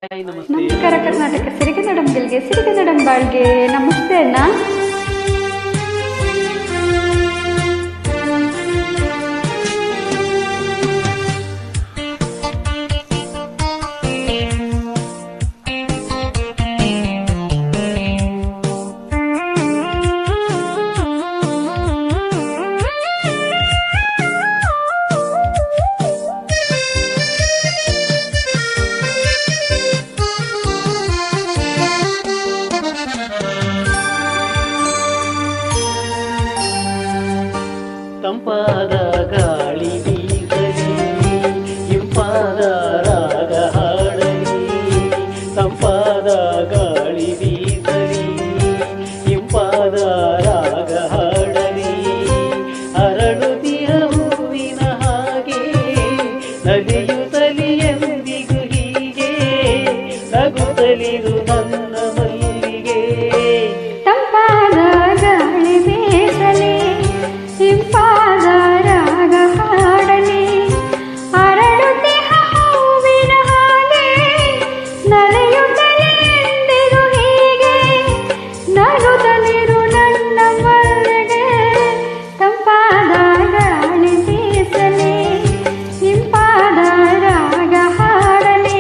Hi ನಮಸ್ತೆ. ನಮಸ್ಕಾರ ಕರ್ನಾಟಕ ಸಿರಿಗನ್ನಡಂಗೆ ಸಿರಿಗನ್ನಡಂ ಬಾಳ್ಗೆ ನಮಸ್ತೆ ಅಣ್ಣ. ತಂಪಾದ ಗಾಳಿ ಬೀಸಲಿ, ಇಂಪಾದ ರಾಗ ಹಾಡಲಿ. ತಂಪಾದ ಗಾಳಿ ಬೀಸಲಿ, ಇಂಪಾದ ರಾಗ ಹಾಡಲಿ. ಅರಳುತ್ತಿಯ ಹೂವಿನ ಹಾಗೆ ನಲಿಯುತ್ತಲಿ ಎಂದಿಗೂ ಹೀಗೆ, ನಗುತ್ತಲಿರು ನನ್ನ ಮಲ್ಲಿಗೆ. ತಂಪಾದ ಗಾಳಿ ಬೀಸಲಿ, ಇಂಪಾದ ರಾಗ ಹಾಡಲಿ. ಅರಳುತ್ತಿಹ ಹೂವಿನ ಹಾಗೆ ನಲಿಯುತ್ತಲೇ ಎಂದಿಗೂ ಹೀಗೆ, ನಗುತ್ತಲಿರು ನನ್ನ ಮಲ್ಲಿಗೆ. ತಂಪಾದ ಗಾಳಿ ಬೀಸಲಿ, ಇಂಪಾದ ರಾಗ ಹಾಡಲಿ.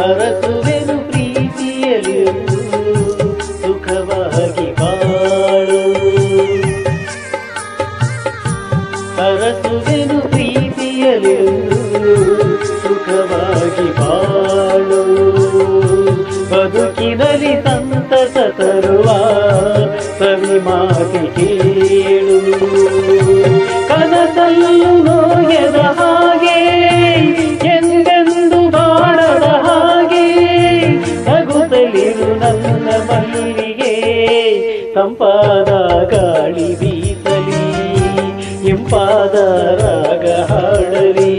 ಅರಸುವೆನು ಪ್ರೀತಿಯಲು ಸುಖವಾಗಿ ಬಾಳು. ಅರಸುವೆನು ಪ್ರೀತಿಯಲು ಸುಖವಾಗಿ ಬಾಳು. ಬದುಕಿನಲ್ಲಿ ಸಂತಸ ತರುವ ಸವಿ ಮಾತಿ ಕೇಳು. ಕನಸಲ್ಲೂ ನೋಯದ ಹಾಗೆ, ಎಂದೆಂದು ಬಾಳದ ಹಾಗೆ, ನಗುತ್ತಲಿರು ನನ್ನ ಮಲ್ಲಿಗೆ. ತಂಪಾದ ಗಾಳಿ ಬೀಸಲಿ, ಇಂಪಾದ ರಾಗ ಹಾಡಲಿ.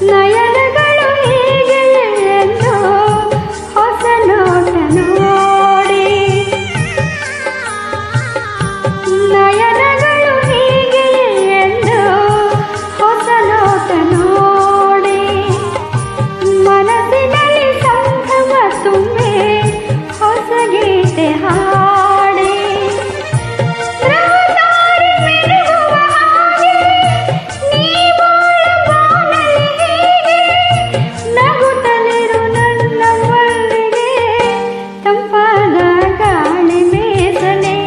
ನಯನಗಳು ಹೀಗೆ ಎಂದು ಹೊಸ ನೋಟ ನೋಡಿ. ನಯನಗಳು ಹೀಗೆ ಎಂದು ಹೊಸ ನೋಟ ನೋಡಿ. ಮನಸ್ಸಿನಲ್ಲಿ ಸಂಭ್ರಮ ತುಂಬಿ ಹೊಸ ಗೀತೆ ಹಾಡಿ. ರಹದಾರಿ ಮಿನುಗುವ ಹಾಗೆ ನೀ ಬಾಳಬಾರಲಿ ಹೀಗೆ, ನಗುತ್ತಲಿರು ನನ್ನ ಮಲ್ಲಿಗೆ. ತಂಪಾದ ಗಾಳಿ ಬೀಸಲಿ,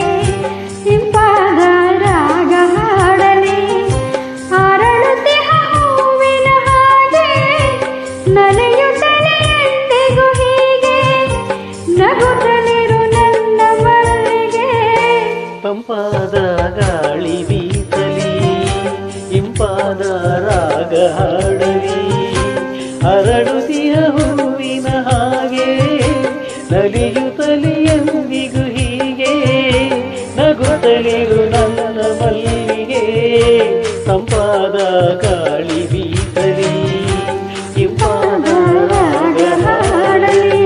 ಇಂಪಾದ ರಾಗ ಹಾಡಲಿ. ಅರಳುತ್ತಿಹ ಹೂವಿನ ಹಾಗೆ ನಲಿಯುತ್ತಲೇ ಎಂದಿಗೂ ಹೀಗೆ, ನಗುತ್ತಲಿರು ನನ್ನ ಮಲ್ಲಿಗೆ. ತಂಪಾದ ಗಾಳಿ ಬೀಸಲಿ, ಇಂಪಾದ ರಾಗ ಹಾಡಲಿ. ಅರಳುತ್ತಿಯ ಹೂವಿನ ಹಾಗೆ ನಲಿಯುತ್ತಲಿ ಎಂದಿಗೂ ಹೀಗೆ, ನಗುತ್ತಲಿರು ನನ್ನ ಮಲ್ಲಿಗೆ. ತಂಪಾದ ಗಾಳಿ ಬೀಸಲಿ, ಇಂಪಾದ ರಾಗ ಹಾಡಲಿ.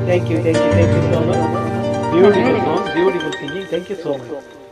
Thank you so much. Beautiful song, beautiful singing. Thank you so much.